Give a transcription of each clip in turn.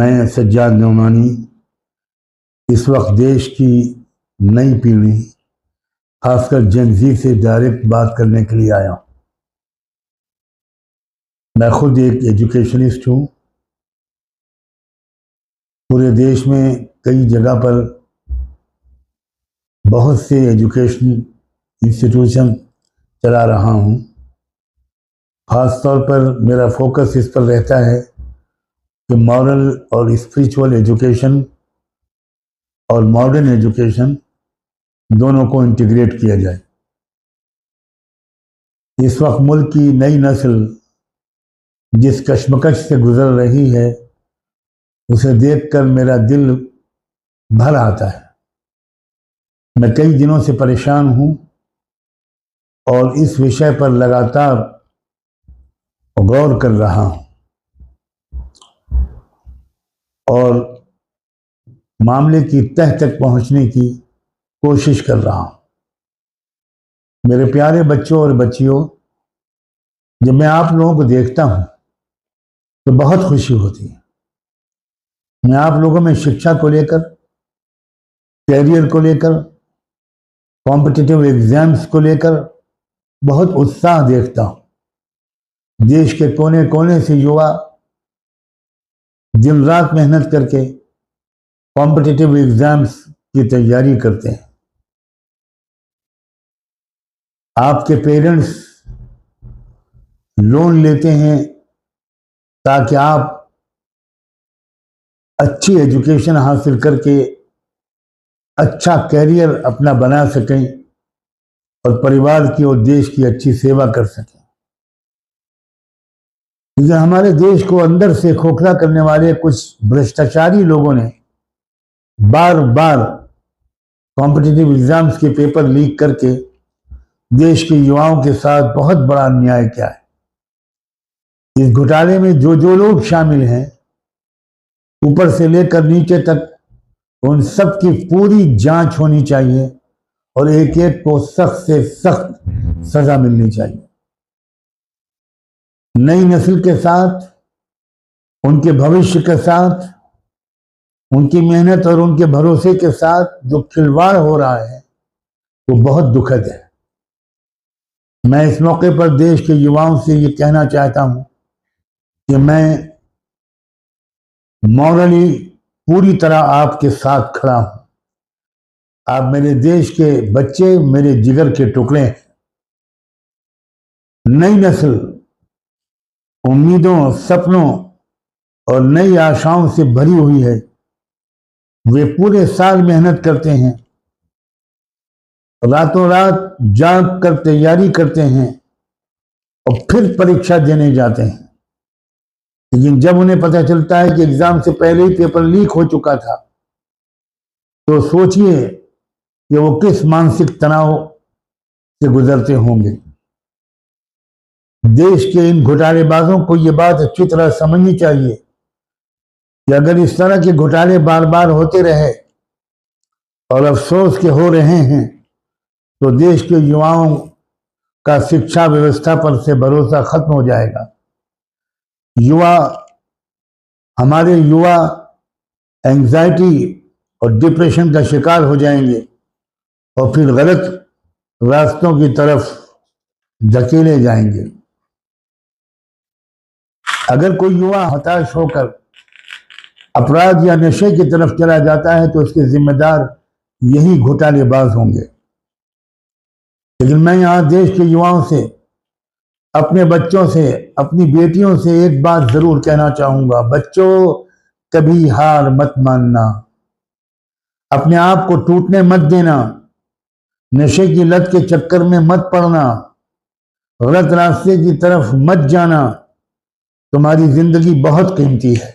मैं सज्जाद नौमानी इस वक्त देश की नई पीढ़ी खासकर जेन ज़ी से डायरेक्ट बात करने के लिए आया हूँ। मैं खुद एक एजुकेशनिस्ट हूँ। पूरे देश में कई जगह पर बहुत से एजुकेशन इंस्टीट्यूशन चला रहा हूँ। ख़ास तौर पर मेरा फोकस इस पर रहता है कि मॉरल और स्पिरिचुअल एजुकेशन और मॉडर्न एजुकेशन दोनों को इंटीग्रेट किया जाए। इस वक्त मुल्क की नई नस्ल जिस कश्मकश से गुजर रही है उसे देखकर मेरा दिल भर आता है। मैं कई दिनों से परेशान हूँ और इस विषय पर लगातार गौर कर रहा हूँ और मामले की तह तक पहुँचने की कोशिश कर रहा हूँ। मेरे प्यारे बच्चों और बच्चियों, जब मैं आप लोगों को देखता हूँ तो बहुत खुशी होती है। मैं आप लोगों में शिक्षा को लेकर, कैरियर को लेकर, कॉम्पिटिटिव एग्जाम्स को लेकर बहुत उत्साह देखता हूँ। देश के कोने कोने से युवा दिन रात मेहनत करके कॉम्पिटिटिव एग्जाम्स की तैयारी करते हैं। आपके पेरेंट्स लोन लेते हैं ताकि आप अच्छी एजुकेशन हासिल करके अच्छा कैरियर अपना बना सकें और परिवार की और देश की अच्छी सेवा कर सकें। क्योंकि हमारे देश को अंदर से खोखला करने वाले कुछ भ्रष्टाचारी लोगों ने बार बार कॉम्पिटिटिव एग्जाम्स के पेपर लीक करके देश के युवाओं के साथ बहुत बड़ा अन्याय किया है। इस घोटाले में जो लोग शामिल हैं, ऊपर से लेकर नीचे तक, उन सब की पूरी जांच होनी चाहिए और एक एक को सख्त से सख्त सजा मिलनी चाहिए। नई नस्ल के साथ, उनके भविष्य के साथ, उनकी मेहनत और उनके भरोसे के साथ जो खिलवाड़ हो रहा है वो बहुत दुखद है। मैं इस मौके पर देश के युवाओं से ये कहना चाहता हूं कि मैं मॉरली पूरी तरह आपके साथ खड़ा हूं। आप मेरे देश के बच्चे, मेरे जिगर के टुकड़े हैं। नई नस्ल उम्मीदों, सपनों और नई आशाओं से भरी हुई है। वे पूरे साल मेहनत करते हैं, रातों रात जाग कर तैयारी करते हैं और फिर परीक्षा देने जाते हैं। लेकिन जब उन्हें पता चलता है कि एग्जाम से पहले ही पेपर लीक हो चुका था, तो सोचिए कि वो किस मानसिक तनाव से गुजरते होंगे। देश के इन घोटालेबाजों को ये बात अच्छी तरह समझनी चाहिए कि अगर इस तरह के घोटाले बार बार होते रहे और अफसोस के हो रहे हैं तो देश के युवाओं का शिक्षा व्यवस्था पर से भरोसा खत्म हो जाएगा। हमारे युवा एंजाइटी और डिप्रेशन का शिकार हो जाएंगे और फिर गलत रास्तों की तरफ धकेले जाएंगे। अगर कोई युवा हताश होकर अपराध या नशे की तरफ चला जाता है तो उसके जिम्मेदार यही घोटालेबाज होंगे। लेकिन मैं यहाँ देश के युवाओं से, अपने बच्चों से, अपनी बेटियों से एक बात जरूर कहना चाहूंगा। बच्चों, कभी हार मत मानना, अपने आप को टूटने मत देना, नशे की लत के चक्कर में मत पड़ना, गलत रास्ते की तरफ मत जाना। तुम्हारी जिंदगी बहुत कीमती है।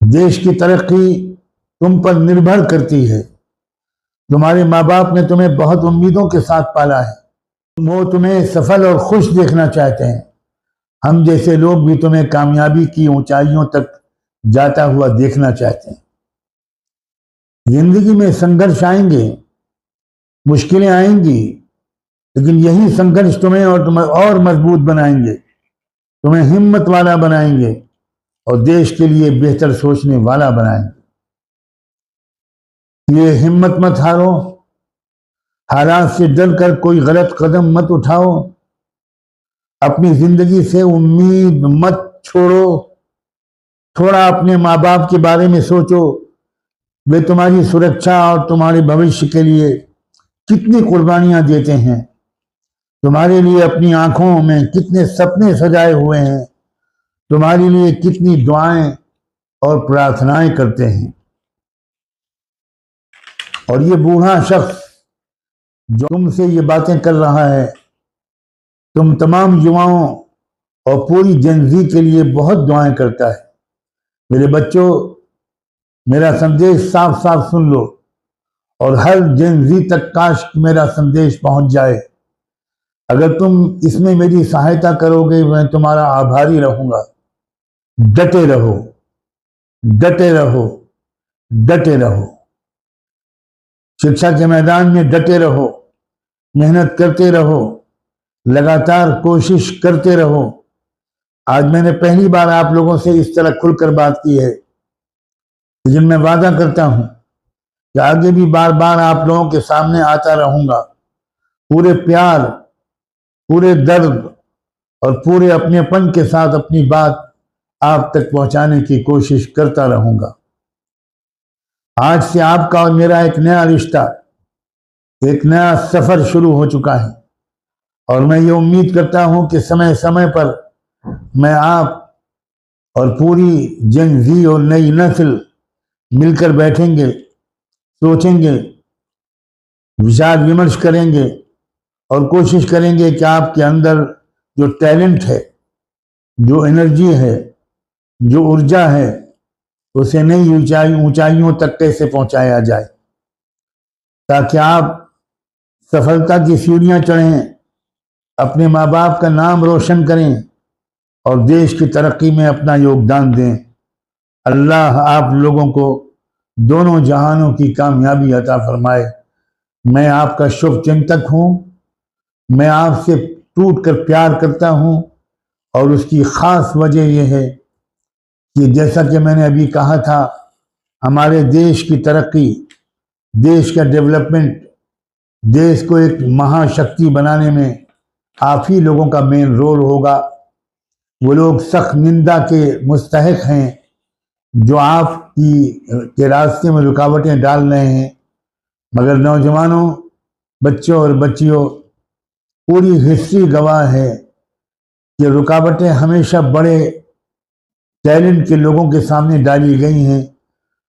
देश की तरक्की तुम पर निर्भर करती है। तुम्हारे माँ बाप ने तुम्हें बहुत उम्मीदों के साथ पाला है। वो तुम्हें सफल और खुश देखना चाहते हैं। हम जैसे लोग भी तुम्हें कामयाबी की ऊंचाइयों तक जाता हुआ देखना चाहते हैं। जिंदगी में संघर्ष आएंगे, मुश्किलें आएंगी, लेकिन यही संघर्ष तुम्हें और मजबूत बनाएंगे, तुम्हें हिम्मत वाला बनाएंगे और देश के लिए बेहतर सोचने वाला बनाएं। ये हिम्मत मत हारो, हालात से डर कर कोई गलत कदम मत उठाओ, अपनी जिंदगी से उम्मीद मत छोड़ो, थोड़ा अपने माँ बाप के बारे में सोचो, वे तुम्हारी सुरक्षा और तुम्हारे भविष्य के लिए कितनी कुर्बानियां देते हैं, तुम्हारे लिए अपनी आंखों में कितने सपने सजाए हुए हैं, तुम्हारे लिए कितनी दुआएं और प्रार्थनाएं करते हैं। और ये बूढ़ा शख्स जो तुमसे ये बातें कर रहा है, तुम तमाम युवाओं और पूरी जनजी के लिए बहुत दुआएं करता है। मेरे बच्चों, मेरा संदेश साफ साफ सुन लो और हर जनजी तक काश मेरा संदेश पहुंच जाए। अगर तुम इसमें मेरी सहायता करोगे, मैं तुम्हारा आभारी रहूंगा। डटे रहो, डटे रहो, डटे रहो, शिक्षा के मैदान में डटे रहो, मेहनत करते रहो, लगातार कोशिश करते रहो। आज मैंने पहली बार आप लोगों से इस तरह खुलकर बात की है, लेकिन मैं वादा करता हूं कि आगे भी बार बार आप लोगों के सामने आता रहूंगा, पूरे प्यार, पूरे दर्द और पूरे अपनेपन के साथ अपनी बात आप तक पहुंचाने की कोशिश करता रहूंगा। आज से आपका और मेरा एक नया रिश्ता, एक नया सफर शुरू हो चुका है और मैं ये उम्मीद करता हूं कि समय समय पर मैं आप और पूरी जन जी और नई नस्ल मिलकर बैठेंगे, सोचेंगे, विचार विमर्श करेंगे और कोशिश करेंगे कि आपके अंदर जो टैलेंट है, जो एनर्जी है, जो ऊर्जा है, उसे नई ऊंचाइयों तक कैसे पहुंचाया जाए, ताकि आप सफलता की सीढ़ियां चढ़ें, अपने माँ बाप का नाम रोशन करें और देश की तरक्की में अपना योगदान दें। अल्लाह आप लोगों को दोनों जहानों की कामयाबी अता फरमाए। मैं आपका शुभ चिंतक हूँ, मैं आपसे टूट कर प्यार करता हूँ और उसकी खास वजह यह है कि जैसा कि मैंने अभी कहा था, हमारे देश की तरक्की, देश का डेवलपमेंट, देश को एक महाशक्ति बनाने में आप ही लोगों का मेन रोल होगा। वो लोग सख्त निंदा के मुस्तहिक हैं जो आपकी के रास्ते में रुकावटें डाल रहे हैं, मगर नौजवानों, बच्चों और बच्चियों, पूरी हिस्ट्री गवाह है कि रुकावटें हमेशा बड़े टैलेंट के लोगों के सामने डाली गई हैं,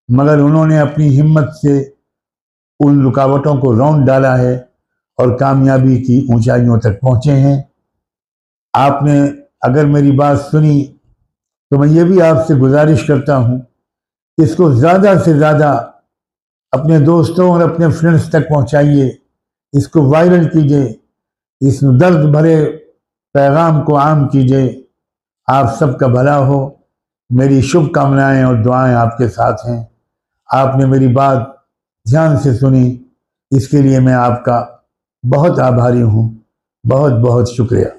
मगर उन्होंने अपनी हिम्मत से उन रुकावटों को रौंद डाला है और कामयाबी की ऊंचाइयों तक पहुंचे हैं। आपने अगर मेरी बात सुनी तो मैं ये भी आपसे गुजारिश करता हूं, इसको ज़्यादा से ज़्यादा अपने दोस्तों और अपने फ्रेंड्स तक पहुंचाइए, इसको वायरल कीजिए, इस दर्द भरे पैगाम को आम कीजिए। आप सबका भला हो। मेरी शुभकामनाएं और दुआएं आपके साथ हैं। आपने मेरी बात ध्यान से सुनी, इसके लिए मैं आपका बहुत आभारी हूँ। बहुत बहुत शुक्रिया।